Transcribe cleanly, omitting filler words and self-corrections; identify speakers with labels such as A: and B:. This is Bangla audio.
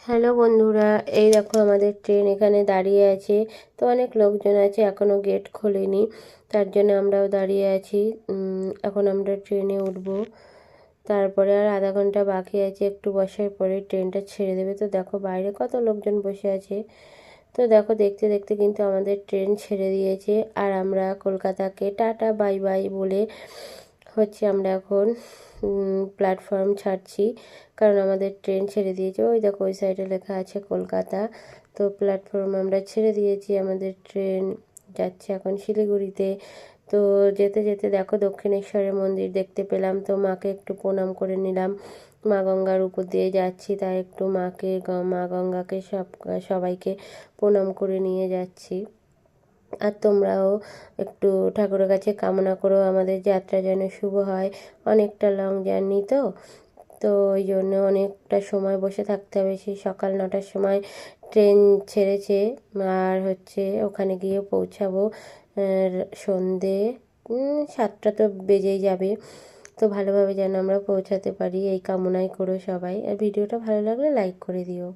A: হ্যালো বন্ধুরা, এই দেখো আমাদের ট্রেন এখানে দাঁড়িয়ে আছে। তো অনেক লোকজন আছে, এখনো গেট খোলেনি, তার জন্য আমরাও দাঁড়িয়ে আছি। এখন আমরা ট্রেনে উঠবো, তারপরে আর আধা ঘন্টা বাকি আছে, একটু বসার পরে ট্রেনটা ছেড়ে দেবে। তো দেখো বাইরে কত লোকজন বসে আছে। তো দেখো দেখতে দেখতে কিন্তু আমাদের ট্রেন ছেড়ে দিয়েছে, আর আমরা কলকাতাকে টাটা বাই বাই বলে আমরা এখন প্ল্যাটফর্ম ছাড়ছি, কারণ আমাদের ট্রেন ছেড়ে দিয়েছে। ওই দেখো ওই সাইডে লেখা আছে কলকাতা। তো প্ল্যাটফর্ম আমরা ছেড়ে দিয়েছি, আমাদের ট্রেন যাচ্ছে এখন শিলিগুড়িতে। তো যেতে যেতে দেখো দক্ষিণেশ্বরের মন্দির দেখতে পেলাম, তো মাকে একটু প্রণাম করে নিলাম। মা গঙ্গার উপর দিয়ে যাচ্ছি, তাই একটু মা গঙ্গাকে সবাইকে প্রণাম করে নিয়ে যাচ্ছি। আর তোমরাও একটু ঠাকুরের কাছে কামনা করো আমাদের যাত্রা যেন শুভ হয়। অনেকটা লং জার্নি, তো তো ওই জন্য অনেকটা সময় বসে থাকতে হবে। সেই সকাল 9টার সময় ট্রেন ছেড়েছে, আর ওখানে গিয়ে পৌঁছাবো সন্ধে 7টা তো বেজেই যাবে। তো ভালোভাবে যেন আমরা পৌঁছাতে পারি, এই কামনাই করো সবাই। আর ভিডিওটা ভালো লাগলে লাইক করে দিও।